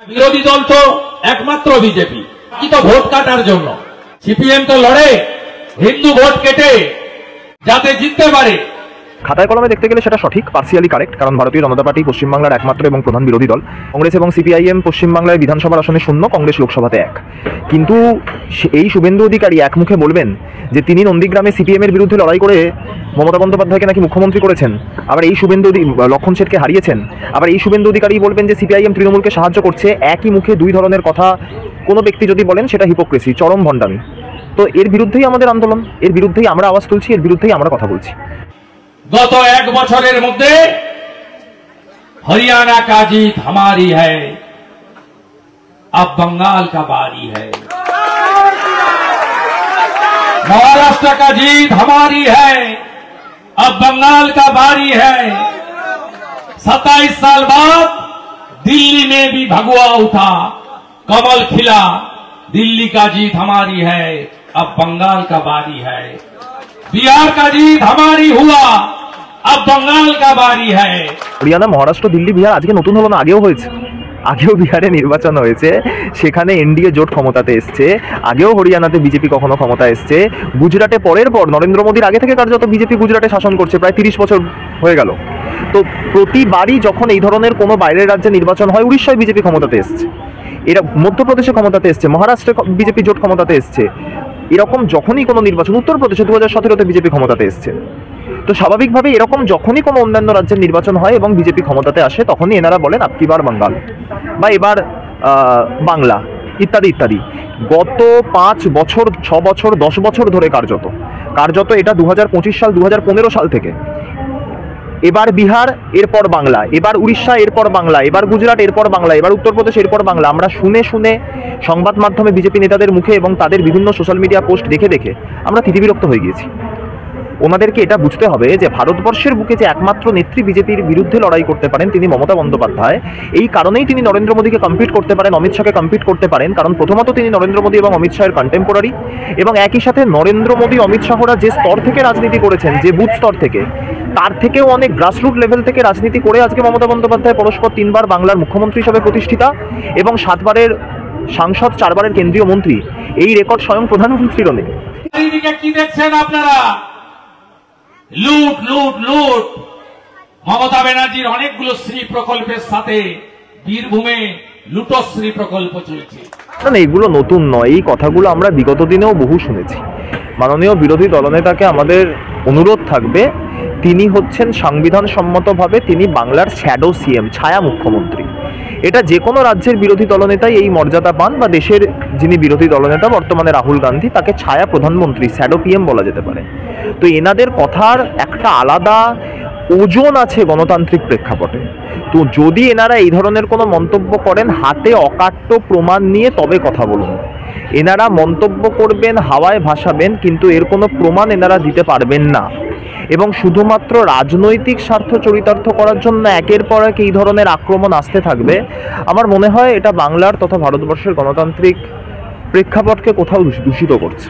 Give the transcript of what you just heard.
বিরোধী দল তো একমাত্র বিজেপি, কি তো ভোট কাটার জন্য। সিপিএম তো লড়ে হিন্দু ভোট কেটে যাতে জিততে পারে। খাতায় কলমে দেখতে গেলে সেটা সঠিক, পার্সিয়ালি কারেক্ট, কারণ ভারতীয় জনতা পার্টি পশ্চিমবাংলার একমাত্র এবং প্রধান বিরোধী দল। কংগ্রেস এবং সিপিআইএম পশ্চিমবাংলায় বিধানসভার আসনে 0, কংগ্রেস লোকসভাতে 1। কিন্তু এই শুভেন্দু অধিকারী এক মুখে বলবেন যে তিনি নন্দীগ্রামে সিপিএমের বিরুদ্ধে লড়াই করে মমতা বন্দ্যোপাধ্যায়কে নাকি মুখ্যমন্ত্রী করেছেন, আবার এই শুভেন্দু লক্ষণ শেঠকে হারিয়েছেন, আবার এই শুভেন্দু অধিকারী বলবেন যে সিপিআইএম তৃণমূলকে সাহায্য করছে। একই মুখে দুই ধরনের কথা কোনো ব্যক্তি যদি বলেন সেটা হিপোক্রেসি, চরম ভণ্ডামি। তো এর বিরুদ্ধেই আমাদের আন্দোলন, এর বিরুদ্ধেই আমরা আওয়াজ তুলছি, এর বিরুদ্ধেই আমরা কথা বলছি। গত 1 বছরের মধ্যে हरियाणा का जीत हमारी है, अब बंगाल का बारी है। महाराष्ट्र का जीत हमारी है, अब बंगाल का बारी है। 27 साल बाद दिल्ली में भी भगवा उठा, कमल खिला, दिल्ली का जीत हमारी है, अब बंगाल का बारी है। बिहार का जीत हमारी हुआ, अब बंगाल का बारी है। হরিয়ানা, মহারাষ্ট্র, দিল্লি, বিহার আজকে নতুন হলো না, আগেও হয়েছে। আগেও বিহারে নির্বাচন হয়েছে, সেখানে এনডিএ জোট ক্ষমতাতে এসছে। আগেও হরিয়ানাতে বিজেপি কখনো ক্ষমতা এসছে। গুজরাটে পরের পর নরেন্দ্র মোদীর আগে থেকে কার্যত বিজেপি গুজরাটে শাসন করছে, প্রায় 30 বছর হয়ে গেল। তো প্রতিবারই যখন এই ধরনের কোনো বাইরের রাজ্যে নির্বাচন হয়, উড়িষ্যায় বিজেপি ক্ষমতাতে এসছে, এরা মধ্যপ্রদেশে ক্ষমতাতে এসছে, মহারাষ্ট্রে বিজেপি জোট ক্ষমতাতে এসছে। এরকম যখনই কোনো নির্বাচন, উত্তরপ্রদেশে 2017-তে বিজেপি ক্ষমতাতে এসছে। তো স্বাভাবিকভাবে এরকম যখনই কোনো অন্যান্য রাজ্যের নির্বাচন হয় এবং বিজেপি ক্ষমতাতে আসে, তখনই এনারা বলেন আপকি বার বাঙ্গাল বা এবার বাংলা ইত্যাদি ইত্যাদি। গত 5 বছর, 6 বছর, 10 বছর ধরে কার্যত এটা 2025 সাল, 2015 সাল থেকে এবার বিহার, এরপর বাংলা, এবার উড়িষ্যা, এরপর বাংলা, এবার গুজরাট, এরপর বাংলা, এবার উত্তরপ্রদেশ, এরপর বাংলা। আমরা শুনে শুনে সংবাদ মাধ্যমে বিজেপি নেতাদের মুখে এবং তাদের বিভিন্ন সোশ্যাল মিডিয়া পোস্ট দেখে দেখে আমরা তিতিবিরক্ত হয়ে গিয়েছি। ওনাদেরকে এটা বুঝতে হবে যে ভারতবর্ষের বুকে যে একমাত্র নেত্রী বিজেপির বিরুদ্ধে লড়াই করতে পারেন তিনি মমতা বন্দ্যোপাধ্যায়। এই কারণেই তিনি নরেন্দ্র মোদীকে কম্পিট করতে পারেন, অমিত শাহকে কম্পিট করতে পারেন, কারণ প্রথমত তিনি নরেন্দ্র মোদী এবং অমিত শাহের কন্টেম্পোরারি, এবং একই সাথে নরেন্দ্র মোদী, অমিত শাহরা যে স্তর থেকে রাজনীতি করেছেন, যে বুথ স্তর থেকে, তার থেকেও অনেক গ্রাসরুট লেভেল থেকে রাজনীতি করে আজকে মমতা বন্দ্যোপাধ্যায় পরস্পর 3 বার বাংলার মুখ্যমন্ত্রী হিসেবে প্রতিষ্ঠিতা এবং 7 বারের সাংসদ, 4 বারের কেন্দ্রীয় মন্ত্রী। এই রেকর্ড স্বয়ং প্রধানমন্ত্রীরও নেই। কি দেখছেন আপনারা? লুট লুট লুট। মমতা ব্যানার্জির অনেকগুলো শ্রী প্রকল্পের সাথে বীরভূমে লুটশ্রী প্রকল্প চলছে। না, এগুলো নতুন নয়, এই কথাগুলো আমরা বিগত দিনেও বহু শুনেছি। মাননীয় বিরোধী দলনেতাকে আমাদের অনুরোধ থাকবে, তিনি হচ্ছেন সংবিধান সম্মতভাবে তিনি বাংলার শ্যাডো সিএম, ছায়া মুখ্যমন্ত্রী। এটা যে কোনো রাজ্যের বিরোধী দলনেতাই এই মর্যাদা পান, বা দেশের যিনি বিরোধী দলনেতা বর্তমানে রাহুল গান্ধী, তাকে ছায়া প্রধানমন্ত্রী, শ্যাডো পিএম বলা যেতে পারে। তো এনাদের কথার একটা আলাদা ওজন আছে গণতান্ত্রিক প্রেক্ষাপটে। তো যদি এনারা এই ধরনের কোনো মন্তব্য করেন, হাতে অকাট্য প্রমাণ নিয়ে তবে কথা বলুন। এনারা মন্তব্য করবেন, হাওয়ায় ভাসাবেন, কিন্তু এর কোনো প্রমাণ এনারা দিতে পারবেন না, এবং শুধুমাত্র রাজনৈতিক স্বার্থ চরিতার্থ করার জন্য একের পর এক এই ধরনের আক্রমণ আসতে থাকবে। আমার মনে হয় এটা বাংলার তথা ভারতবর্ষের গণতান্ত্রিক প্রেক্ষাপটকে কোথাও দূষিত করছে।